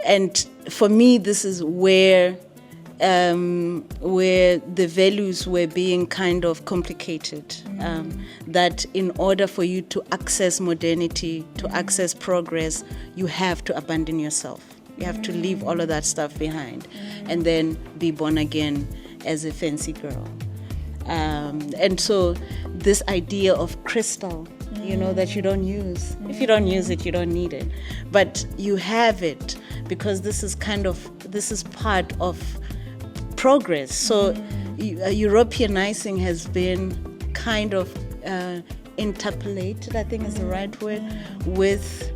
And for me, this is where the values were being kind of complicated. That in order for you to access modernity, to access progress, you have to abandon yourself. You have to leave all of that stuff behind and then be born again as a fancy girl. And so this idea of crystal, that you don't use. If you don't use it, you don't need it. But you have it because this is part of progress. So Europeanizing has been kind of interpolated, I think is the right word, with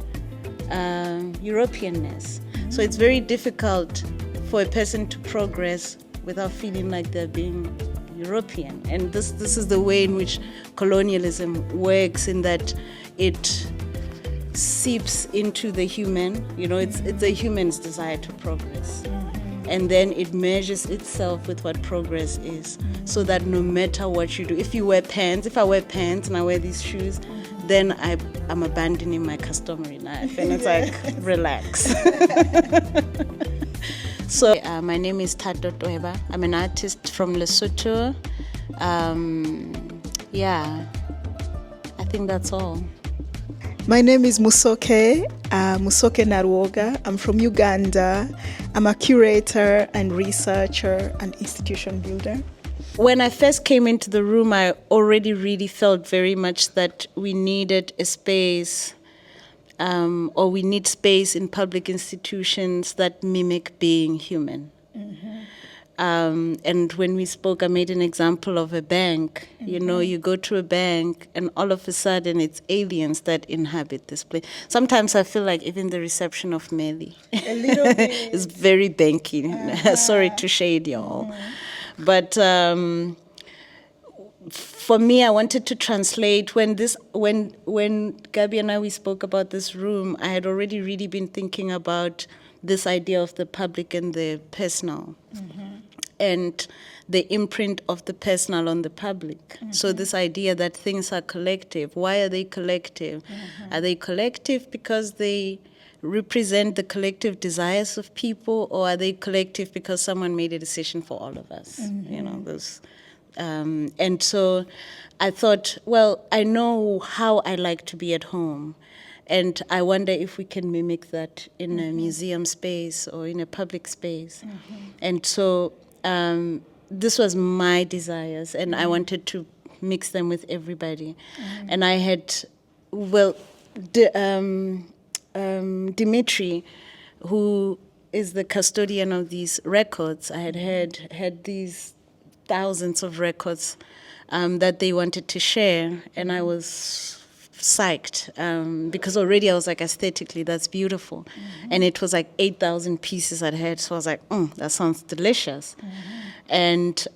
Europeanness. So it's very difficult for a person to progress without feeling like they're being European. And this is the way in which colonialism works, in that it seeps into the human. It's a human's desire to progress. And then it measures itself with what progress is, so that no matter what you do, if I wear pants and I wear these shoes, then I'm abandoning my customary life. And it's like, relax. So my name is Thato Toeba. I'm an artist from Lesotho. I think that's all. My name is Musoke Nalwoga. I'm from Uganda. I'm a curator and researcher and institution builder. When I first came into the room, I already really felt very much that we needed a space, or we need space in public institutions that mimic being human. And when we spoke, I made an example of a bank. You go to a bank and all of a sudden it's aliens that inhabit this place. Sometimes I feel like even the reception of Melly is very banky. Sorry to shade y'all. But for me, I wanted to translate when Gabi and we spoke about this room, I had already really been thinking about this idea of the public and the personal. And the imprint of the personal on the public. So this idea that things are collective. Why are they collective? Are they collective because they represent the collective desires of people, or are they collective because someone made a decision for all of us? And so I thought, well, I know how I like to be at home. And I wonder if we can mimic that in a museum space or in a public space. And so this was my desires, and I wanted to mix them with everybody. And I had, Dimitri, who is the custodian of these records, I had these thousands of records that they wanted to share, and I was psyched because already I was like, aesthetically that's beautiful. And it was like 8,000 pieces I'd had, so I was like, that sounds delicious. And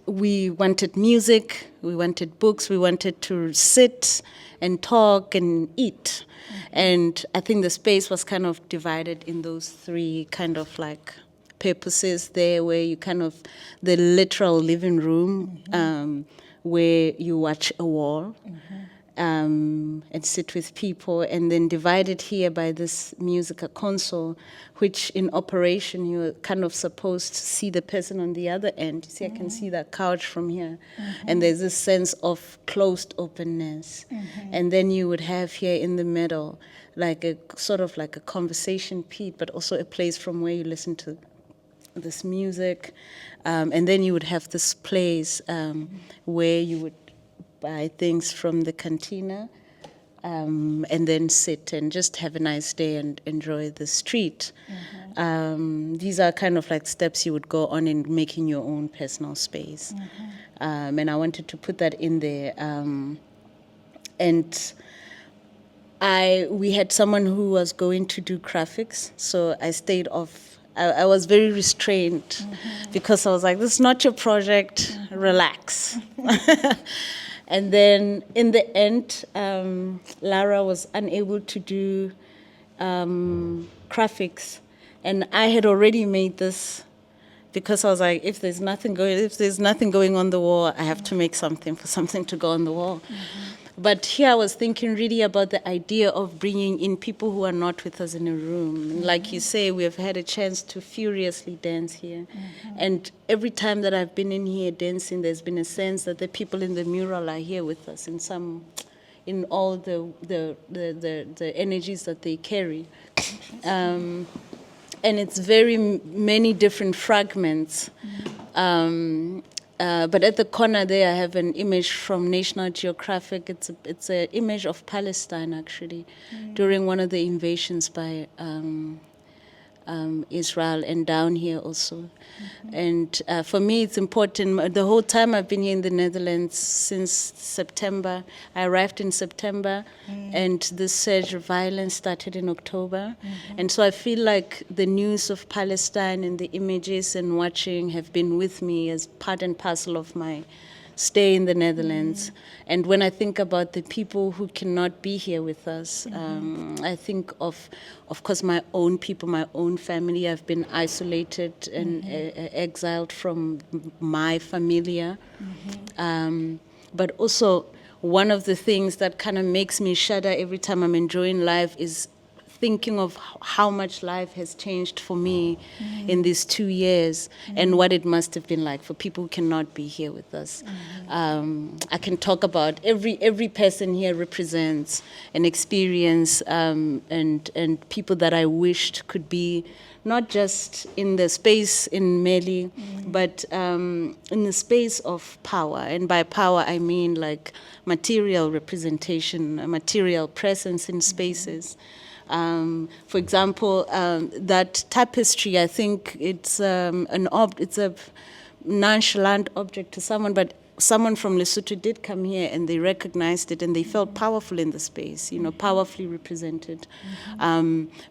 we wanted music, we wanted books, we wanted to sit and talk and eat. And I think the space was kind of divided in those three kind of like purposes there, where you kind of, the literal living room, where you watch a wall and sit with people, and then divided here by this musical console, which in operation you're kind of supposed to see the person on the other end. You see, I can see that couch from here. And there's this sense of closed openness. And then you would have here in the middle, like a sort of like a conversation pit, but also a place from where you listen to this music. And then you would have this place where you would buy things from the cantina and then sit and just have a nice day and enjoy the street. These are kind of like steps you would go on in making your own personal space. And I wanted to put that in there. And we had someone who was going to do graphics, so I stayed off. I was very restrained because I was like, this is not your project, relax. And then in the end, Lara was unable to do graphics. And I had already made this because I was like, if there's nothing going on the wall, I have to make something for something to go on the wall. But here I was thinking really about the idea of bringing in people who are not with us in a room. And like you say, we have had a chance to furiously dance here. And every time that I've been in here dancing, there's been a sense that the people in the mural are here with us in all the energies that they carry. And it's very many different fragments. But at the corner there, I have an image from National Geographic. It's an image of Palestine, actually, during one of the invasions by Israel, and down here also. And for me, it's important. The whole time I've been here in the Netherlands since September. I arrived in September, and the surge of violence started in October. And so I feel like the news of Palestine and the images and watching have been with me as part and parcel of my stay in the Netherlands. And when I think about the people who cannot be here with us, I think of course, my own people, my own family. I've been isolated and exiled from my familia. But also, one of the things that kind of makes me shudder every time I'm enjoying life is thinking of how much life has changed for me in these 2 years, and what it must have been like for people who cannot be here with us. I can talk about every person here represents an experience, and people that I wished could be not just in the space in Melly, but in the space of power. And by power, I mean like material representation, a material presence in spaces. For example, that tapestry, I think it's it's a nonchalant object to someone, but someone from Lesotho did come here and they recognized it and they felt powerful in the space, powerfully represented.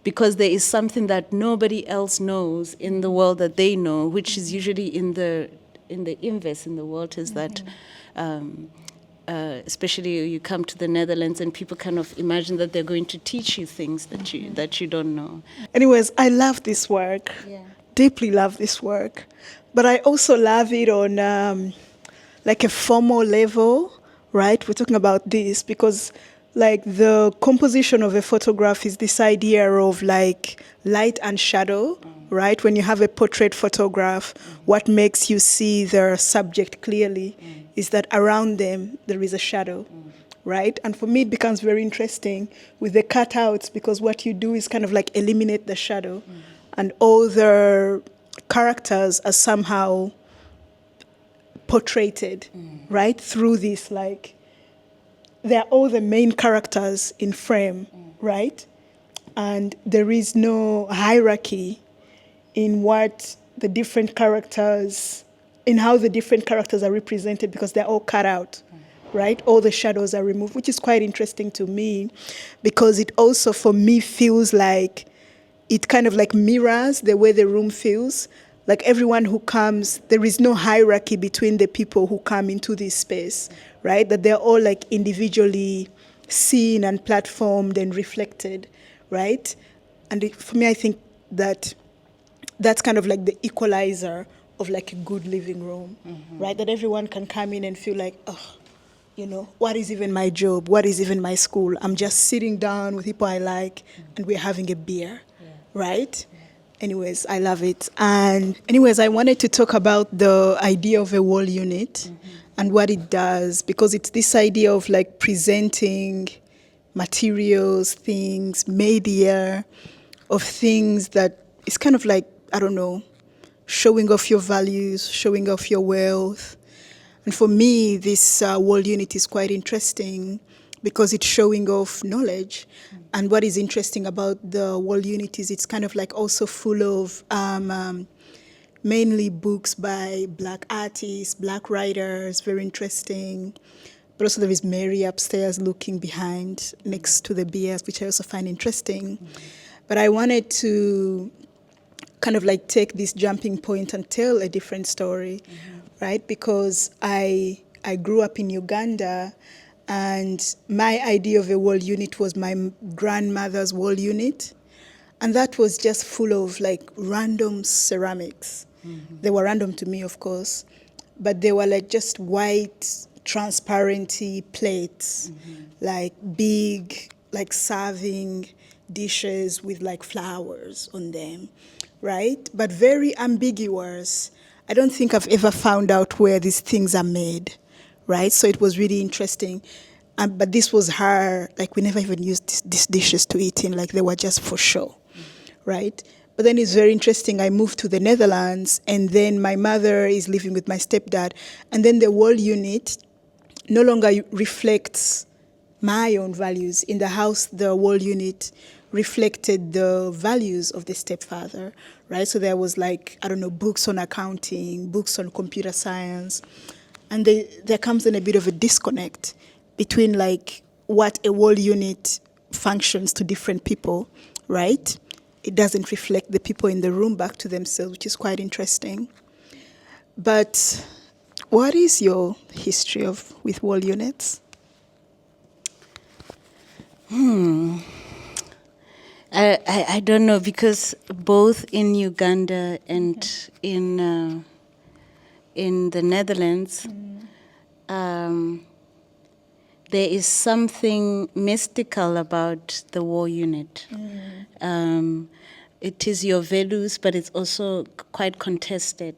Because there is something that nobody else knows in the world that they know, which is usually in the inverse in the world, is that especially you come to the Netherlands and people kind of imagine that they're going to teach you things that you don't know. Anyways, I love this work. Deeply love this work. But I also love it on like a formal level, right? We're talking about this because like the composition of a photograph is this idea of like light and shadow, right? When you have a portrait photograph, what makes you see the subject clearly is that around them there is a shadow, right? And for me it becomes very interesting with the cutouts because what you do is kind of like eliminate the shadow and all the characters are somehow portrayed, right? Through this, like, they're all the main characters in frame, right? And there is no hierarchy in what the different characters, in how the different characters are represented because they're all cut out, right? All the shadows are removed, which is quite interesting to me because it also, for me, feels like it kind of like mirrors the way the room feels. Like everyone who comes, there is no hierarchy between the people who come into this space, right? That they're all like individually seen and platformed and reflected, right? And for me, I think that that's kind of like the equalizer of like a good living room, right? That everyone can come in and feel like, oh, what is even my job? What is even my school? I'm just sitting down with people I like and we're having a beer, right? Anyways, I love it. And anyways, I wanted to talk about the idea of a wall unit and what it does, because it's this idea of like presenting materials, things, media, of things that is kind of like, I don't know, showing off your values, showing off your wealth. And for me, this wall unit is quite interesting because it's showing off knowledge. And what is interesting about the wall unit is it's kind of like also full of mainly books by Black artists, Black writers, very interesting. But also there is Mary upstairs looking behind next to the beers, which I also find interesting. But I wanted to kind of like take this jumping point and tell a different story, right? Because I grew up in Uganda, and my idea of a wall unit was my grandmother's wall unit. And that was just full of like random ceramics, They were random to me, of course, but they were like just white, transparency plates, like big, like serving dishes with like flowers on them, right? But very ambiguous. I don't think I've ever found out where these things are made, right? So it was really interesting. But this was her, like we never even used these dishes to eat in, like they were just for show, right? But then it's very interesting. I moved to the Netherlands, and then my mother is living with my stepdad, and then the wall unit no longer reflects my own values. In the house, the wall unit reflected the values of the stepfather, right? So there was like, I don't know, books on accounting, books on computer science, and there comes in a bit of a disconnect between like what a wall unit functions to different people, right? It doesn't reflect the people in the room back to themselves, which is quite interesting. But what is your history with wall units? I don't know, because both in Uganda and in the Netherlands, there is something mystical about the war unit. It is your values, but it's also quite contested.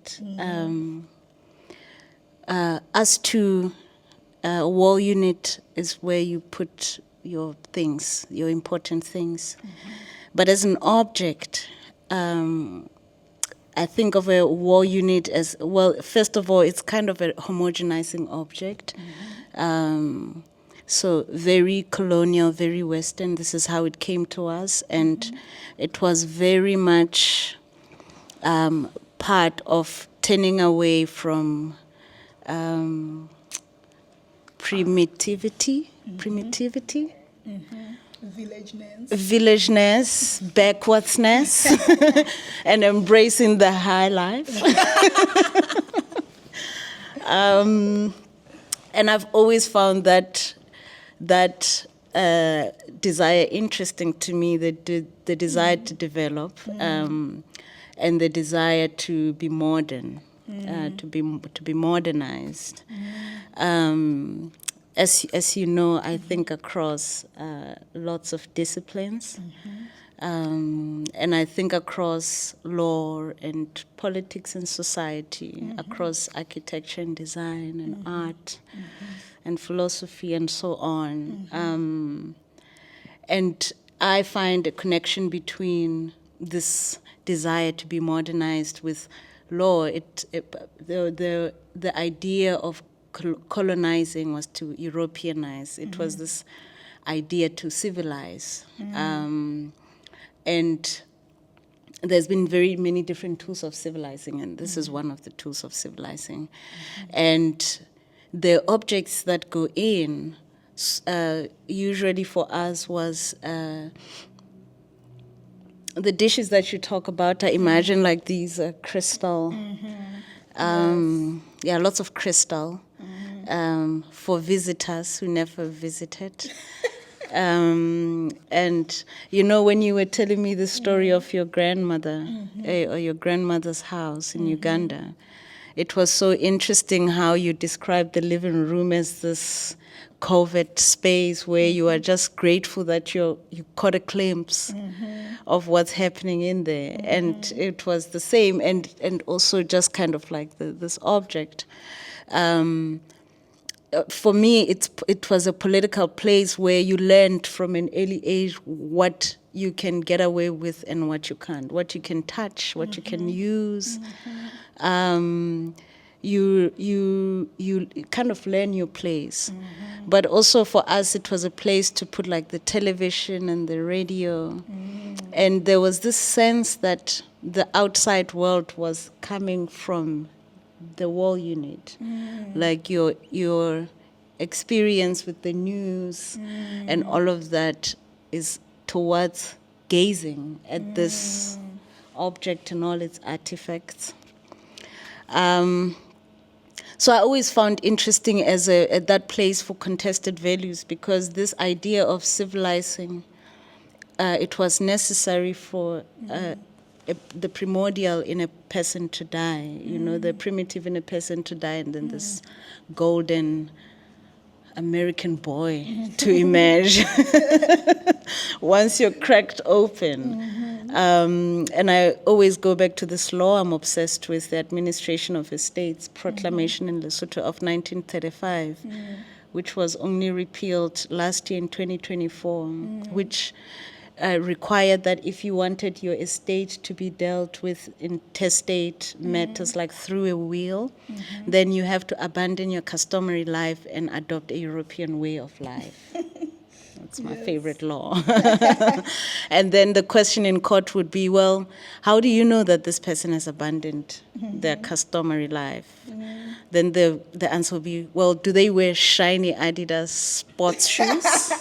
As to war unit is where you put your things, your important things. But as an object, I think of a war unit as, well, first of all, it's kind of a homogenizing object. So very colonial, very Western. This is how it came to us. And it was very much part of turning away from primitivity. Villageness, backwardsness, and embracing the high life. And I've always found that desire interesting to me, the desire to develop, and the desire to be modern, to be modernized. As you know, I think across lots of disciplines, and I think across law and politics and society, across architecture and design and art and philosophy and so on. And I find a connection between this desire to be modernized with law. The idea of colonizing was to Europeanize. It was this idea to civilize. And there's been very many different tools of civilizing, and this is one of the tools of civilizing. And the objects that go in, usually for us, was the dishes that you talk about. I imagine like these crystal, lots of crystal. For visitors who never visited. And, you know, when you were telling me the story of your grandmother, or your grandmother's house in Uganda, it was so interesting how you described the living room as this covert space where you are just grateful that you caught a glimpse of what's happening in there. And it was the same, and also just kind of like this object. For me, it was a political place where you learned from an early age what you can get away with and what you can't, what you can touch, what you can use. You kind of learn your place. But also for us, it was a place to put like the television and the radio. And there was this sense that the outside world was coming from the wall unit, like your experience with the news and all of that is towards gazing at this object and all its artifacts. So I always found interesting at that place for contested values, because this idea of civilizing, it was necessary for the primordial in a person to die, the primitive in a person to die, and then this golden American boy to emerge once you're cracked open. And I always go back to this law I'm obsessed with, the Administration of Estates Proclamation in Lesotho of 1935, which was only repealed last year in 2024, which required that if you wanted your estate to be dealt with intestate matters like through a will, then you have to abandon your customary life and adopt a European way of life. That's my favorite law. And then the question in court would be, well, how do you know that this person has abandoned their customary life? Then the answer will be, well, do they wear shiny Adidas sports shoes?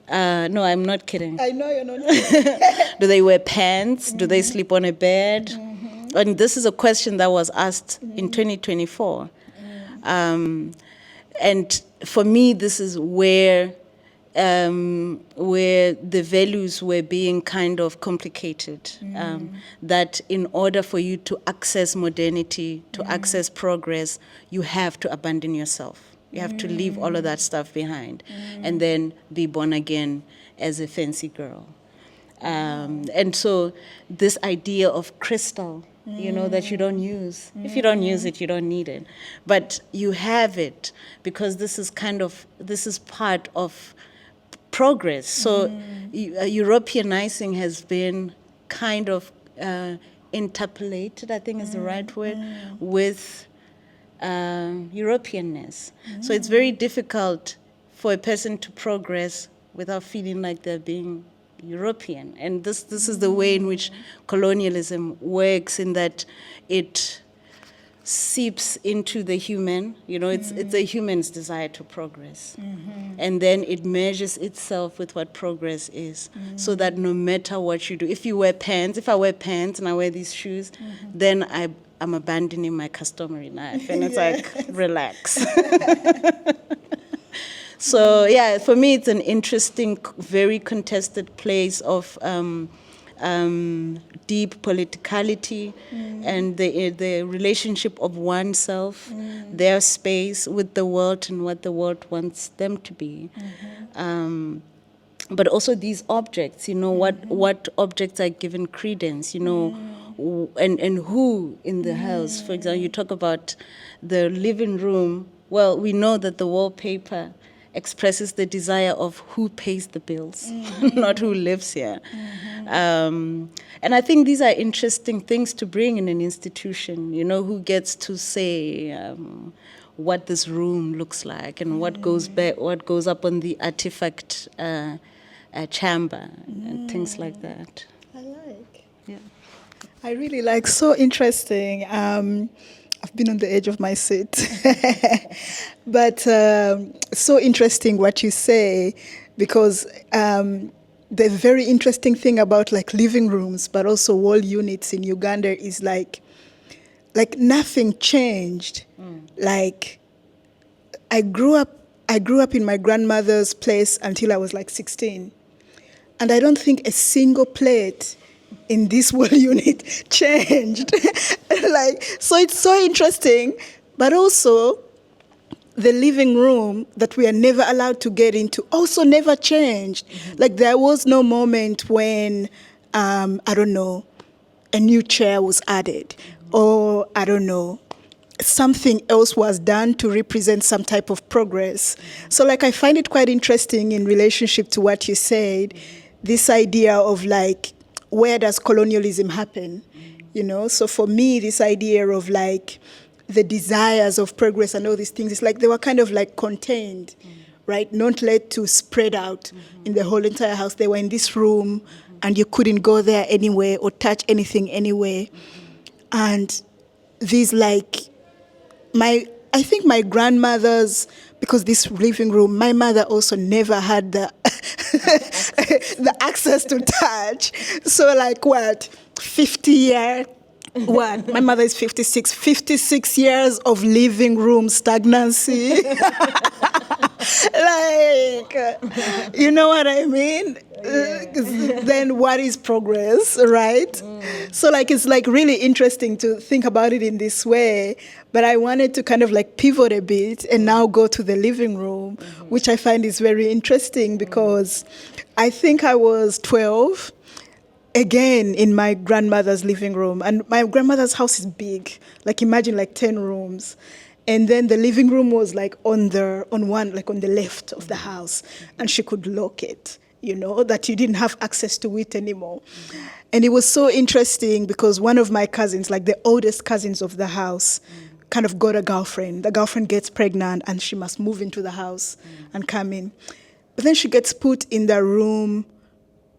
No, I'm not kidding. I know you're not kidding. Do they wear pants? Do they sleep on a bed? And this is a question that was asked in 2024. And for me, this is where the values were being kind of complicated. That in order for you to access modernity, to access progress, you have to abandon yourself. You have to leave all of that stuff behind and then be born again as a fancy girl. And so this idea of crystal, that you don't use. If you don't use it, you don't need it. But you have it because this is part of progress. So Europeanizing has been kind of interpolated, I think is the right word, with Europeanness. So it's very difficult for a person to progress without feeling like they're being European. And this is the way in which colonialism works, in that it seeps into the human. It's a human's desire to progress. And then it measures itself with what progress is, so that no matter what you do, if I wear pants and I wear these shoes, then I'm abandoning my customary life. And it's like, relax. So, yeah, for me, it's an interesting, very contested place of deep politicality and the relationship of oneself, their space with the world and what the world wants them to be. But also these objects, what objects are given credence, and who in the house. For example, you talk about the living room. Well, we know that the wallpaper expresses the desire of who pays the bills, not who lives here. And I think these are interesting things to bring in an institution, who gets to say what this room looks like and what goes up on the artifact chamber and things like that. I like. Yeah. I really like. So interesting. I've been on the edge of my seat. But so interesting what you say, because the very interesting thing about like living rooms, but also wall units in Uganda is like nothing changed. Like I grew up in my grandmother's place until I was like 16. And I don't think a single plate in this wall unit changed. So it's so interesting, but also the living room that we are never allowed to get into also never changed. Like there was no moment when, I don't know, a new chair was added, or I don't know, something else was done to represent some type of progress. So like I find it quite interesting in relationship to what you said, this idea of like, where does colonialism happen? So for me, this idea of like the desires of progress and all these things, it's like they were kind of like contained, right? Not let to spread out in the whole entire house. They were in this room and you couldn't go there anyway or touch anything anyway. And these like, I think my grandmother's, because this living room, my mother also never had the the access to touch. So like 50 years, my mother is 56 years of living room stagnancy. Like, you know what I mean? then what is progress, right? So like it's like really interesting to think about it in this way, but I wanted to kind of like pivot a bit and now go to the living room, which I find is very interesting because I think I was 12 again in my grandmother's living room, and my grandmother's house is big, like imagine like 10 rooms. And then the living room was like on the left of the house, and she could lock it, that you didn't have access to it anymore. And it was so interesting because one of my cousins, like the oldest cousins of the house, kind of got a girlfriend. The girlfriend gets pregnant and she must move into the house and come in. But then she gets put in the room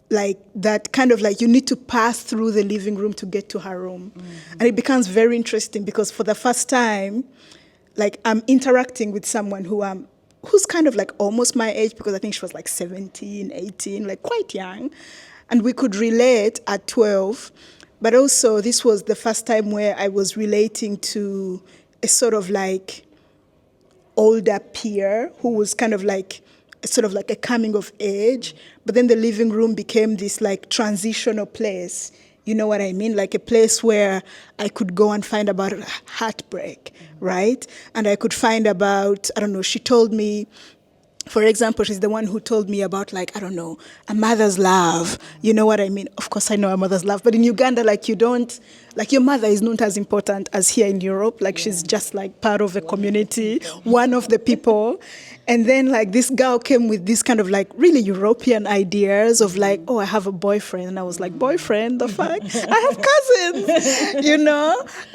like that, kind of like you need to pass through the living room to get to her room. And it becomes very interesting because for the first time, like I'm interacting with someone who's kind of like almost my age, because I think she was like 17, 18, like quite young. And we could relate at 12. But also this was the first time where I was relating to a sort of like older peer who was kind of like sort of like a coming of age. But then the living room became this like transitional place. You know what I mean? Like a place where I could go and find about heartbreak, right? And I could find about, I don't know, she told me, for example, she's the one who told me about like, I don't know, a mother's love. You know what I mean? Of course I know a mother's love, but in Uganda, like you don't, like your mother is not as important as here in Europe. Like she's just like part of a community, one of the people. And then like this girl came with this kind of like really European ideas of like, oh, I have a boyfriend. And I was like, boyfriend, the fuck? I have cousins,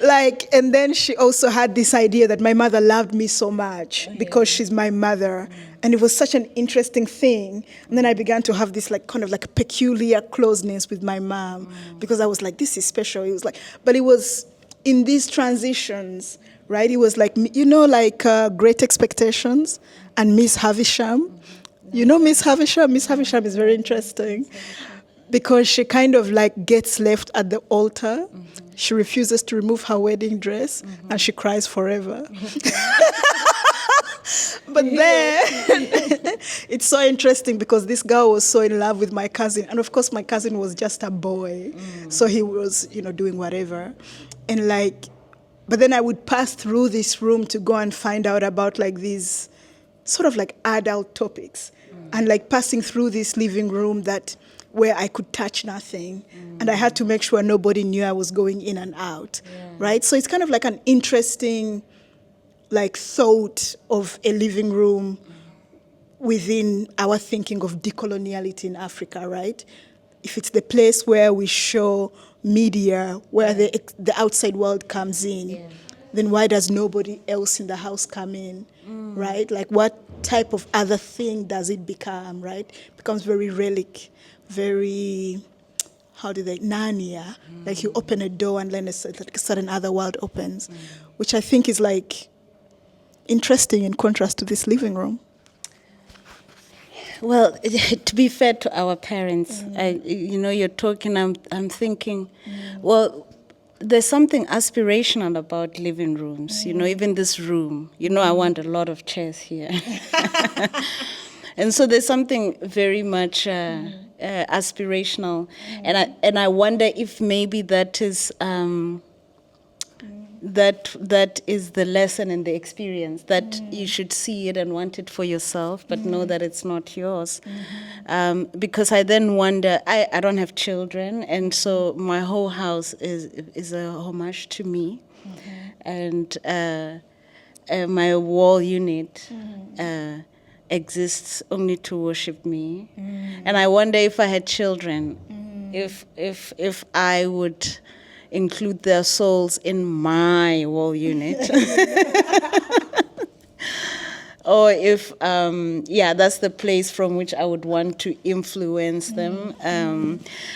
Like, and then she also had this idea that my mother loved me so much because she's my mother. And it was such an interesting thing. And then I began to have this like kind of like peculiar closeness with my mom because I was like, this is special. It was like, but it was in these transitions, right? It was like, like Great Expectations and Miss Havisham. You know Miss Havisham? Miss Havisham is very interesting because she kind of like gets left at the altar. She refuses to remove her wedding dress and she cries forever. But then it's so interesting because this girl was so in love with my cousin. And of course, my cousin was just a boy. So he was, doing whatever. And like, but then I would pass through this room to go and find out about like these sort of like adult topics. And like passing through this living room where I could touch nothing. And I had to make sure nobody knew I was going in and out. Right? So it's kind of like an interesting like thought of a living room within our thinking of decoloniality in Africa, right? If it's the place where we show media, where the outside world comes in, then why does nobody else in the house come in, right? Like what type of other thing does it become, right? It becomes very relic, very, Narnia, like you open a door and then a certain other world opens, which I think is like interesting in contrast to this living room. Well, to be fair to our parents, you're talking, I'm thinking, well, there's something aspirational about living rooms, even this room. I want a lot of chairs here. And so there's something very much aspirational. And I wonder if maybe that is... that is the lesson and the experience, that you should see it and want it for yourself, but know that it's not yours. Because I then wonder, I don't have children, and so my whole house is a homage to me. And my wall unit exists only to worship me. And I wonder if I had children, if I would include their souls in my wall unit. Or if, that's the place from which I would want to influence them.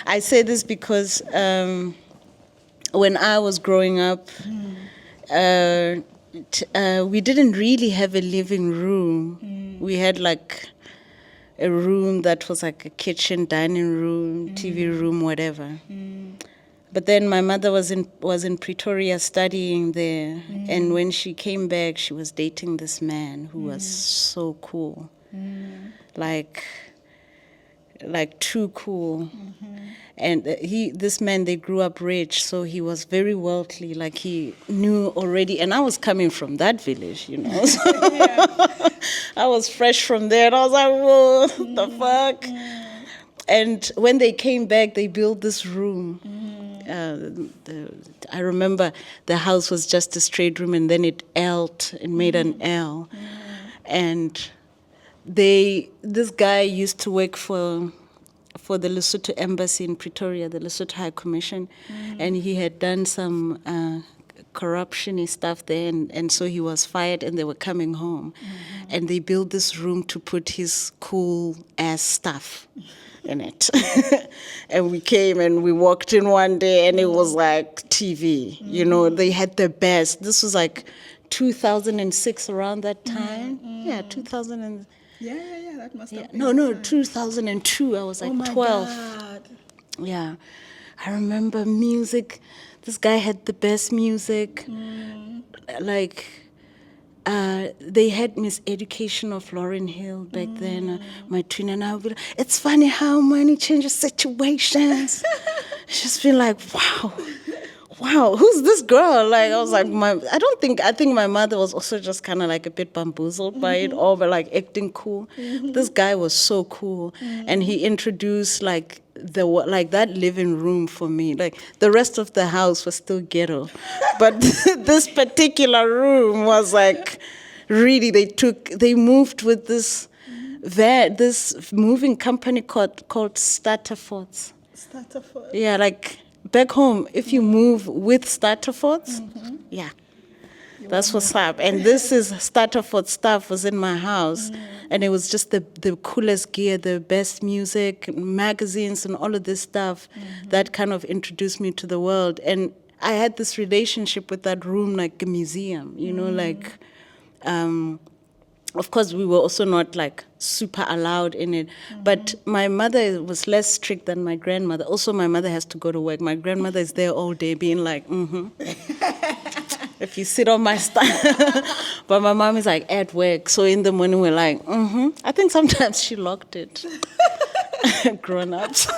I say this because when I was growing up, we didn't really have a living room. We had like a room that was like a kitchen, dining room, TV room, whatever. But then my mother was in Pretoria studying there, and when she came back, she was dating this man who was so cool. Like, like too cool. And this man, they grew up rich, so he was very wealthy. Like he knew already, and I was coming from that village, you know. So I was fresh from there, and I was like, whoa, what the fuck? And when they came back, they built this room. I remember the house was just a straight room, and then it L'd, it made an L. And this guy used to work for the Lesotho embassy in Pretoria, the Lesotho High Commission, and he had done some corruption-y stuff there, and so he was fired, and they were coming home, and they built this room to put his cool-ass stuff in it. And we came and we walked in one day, and it was like TV, you know, they had the best. This was like 2006, around that time. Yeah, 2000 and... Yeah, that must have been. No, 2002. I was like 12. God. Yeah, I remember music. This guy had the best music. Like, they had Miss Education of Lauryn Hill back then. My twin and I would be like, it's funny how money changes situations. It's just been like, wow, who's this girl? Like, I was like, I think my mother was also just kind of like a bit bamboozled by it all, but like acting cool. This guy was so cool. And he introduced like that living room for me. Like the rest of the house was still ghetto. But this particular room was like, really, they moved with this moving company called Starterforts. Starterforts. Yeah, like, back home, if you move with Starterforts, yeah, that's what's up. And this is Starterfort stuff was in my house, and it was just the coolest gear, the best music, magazines, and all of this stuff that kind of introduced me to the world. And I had this relationship with that room like a museum, you know, like... Of course, we were also not like super allowed in it, but my mother was less strict than my grandmother. Also, my mother has to go to work. My grandmother is there all day being like, if you sit on my stuff. But my mom is like at work. So in the morning, we're like, I think sometimes she locked it. Grown-ups.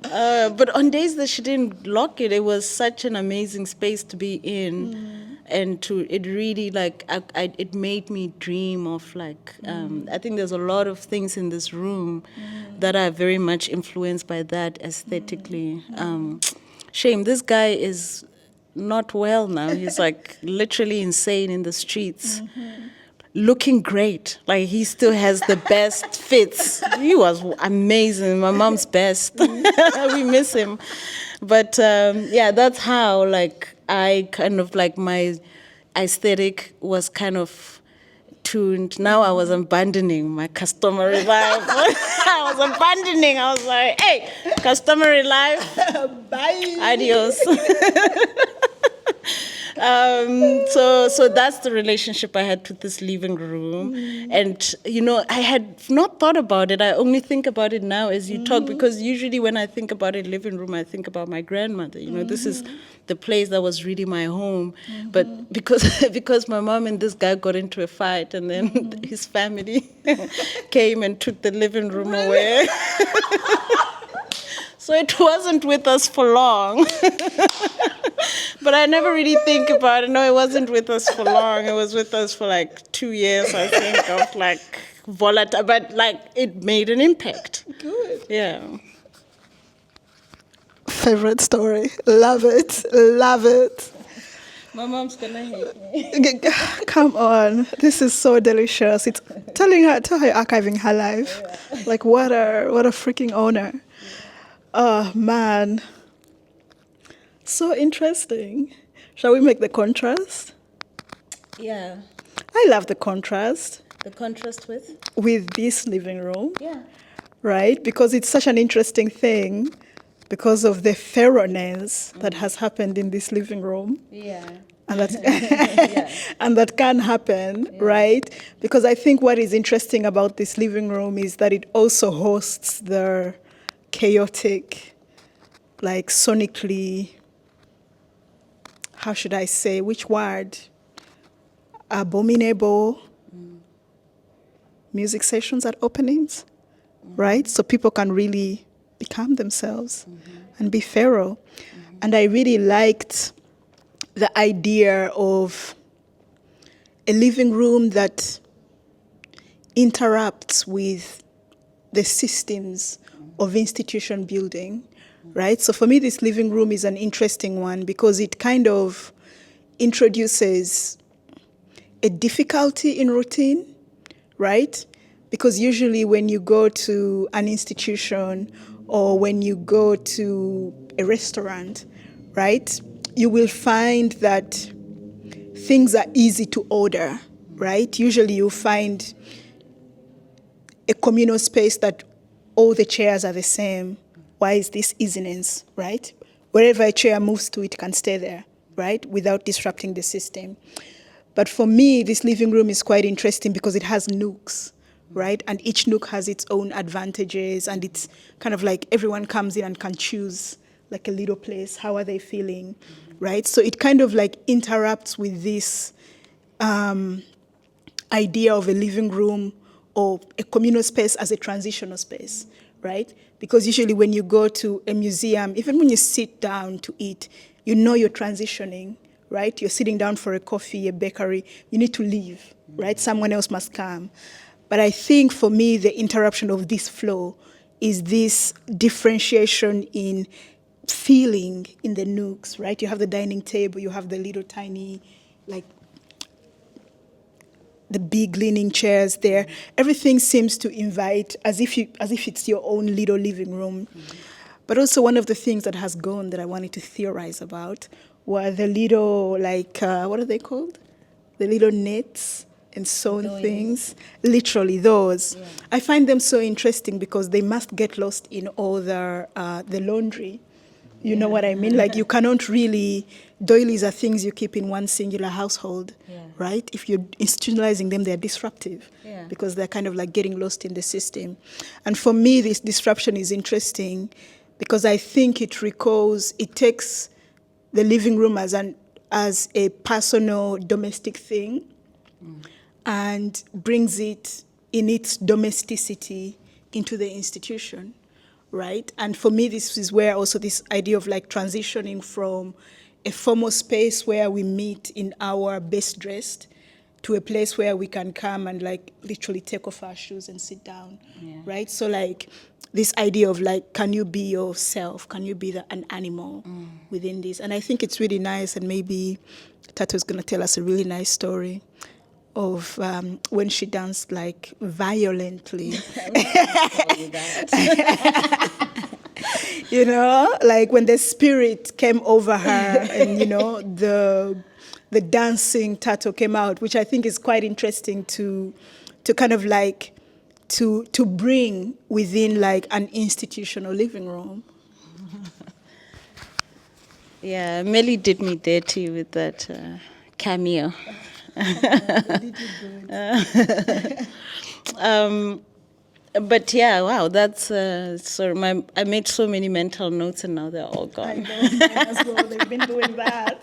But on days that she didn't lock it, it was such an amazing space to be in. And it really like, it made me dream of like, I think there's a lot of things in this room that are very much influenced by that aesthetically. Shame, this guy is not well now. He's like literally insane in the streets. Looking great. Like he still has the best fits. He was amazing. My mom's best. We miss him. But yeah, that's how like I kind of like my aesthetic was kind of tuned. Now I was abandoning my customary life. I was like, hey, customary life. Bye. Adios. So that's the relationship I had with this living room. And, you know, I had not thought about it. I only think about it now as you talk, because usually when I think about a living room, I think about my grandmother. You know, this is the place that was really my home. But because my mom and this guy got into a fight, and then his family came and took the living room away. So it wasn't with us for long. But I never really think about it. No, it wasn't with us for long. It was with us for like 2 years, I think, of like volatile. But like it made an impact. Good. Yeah. Favorite story. Love it. Love it. My mom's gonna hate me. Come on. This is so delicious. It's tell her you're archiving her life. Yeah. Like what a freaking honor. Oh man. So interesting. Shall we make the contrast? Yeah. I love the contrast. The contrast with? With this living room. Yeah. Right? Because it's such an interesting thing because of the thoroughness that has happened in this living room. Yeah. And that, and that can happen, right? Because I think what is interesting about this living room is that it also hosts the chaotic, like sonically, how should I say, which word? Abominable, music sessions at openings, right? So people can really become themselves and be feral. And I really liked the idea of a living room that interrupts with the systems of institution building, right? So for me, this living room is an interesting one because it kind of introduces a difficulty in routine, right? Because usually when you go to an institution or when you go to a restaurant, right, you will find that things are easy to order, right? Usually you find a communal space that all the chairs are the same. Why is this easiness, right? Wherever a chair moves to, it can stay there, right, without disrupting the system. But for me, this living room is quite interesting because it has nooks, right? And each nook has its own advantages, and it's kind of like everyone comes in and can choose like a little place. How are they feeling, right? So it kind of like interrupts with this idea of a living room or a communal space as a transitional space, right? Because usually when you go to a museum, even when you sit down to eat, you know you're transitioning, right? You're sitting down for a coffee, a bakery, you need to leave, right? Someone else must come. But I think for me, the interruption of this flow is this differentiation in feeling in the nooks, right? You have the dining table, you have the little tiny, like, the big leaning chairs there. Everything seems to invite, as if it's your own little living room. But also one of the things that has gone that I wanted to theorize about were the little, like, what are they called? The little nets and sewn things. Literally those. Yeah. I find them so interesting because they must get lost in all the laundry. You know what I mean? Like you cannot really, doilies are things you keep in one singular household, right? If you're institutionalizing them, they're disruptive because they're kind of like getting lost in the system. And for me, this disruption is interesting because I think it takes the living room as a personal domestic thing and brings it in its domesticity into the institution. Right? And for me, this is where also this idea of like transitioning from a formal space where we meet in our best dressed to a place where we can come and like literally take off our shoes and sit down, right? So like this idea of like, can you be yourself? Can you be an animal within this? And I think it's really nice, and maybe Thato's gonna tell us a really nice story of when she danced like violently. You know, like when the spirit came over her and, you know, the dancing Thato came out, which I think is quite interesting to kind of like to bring within like an institutional living room. Yeah, Melly did me dirty with that cameo. But yeah, wow, that's so. I made so many mental notes, and now they're all gone. I know, as well. They've been doing that.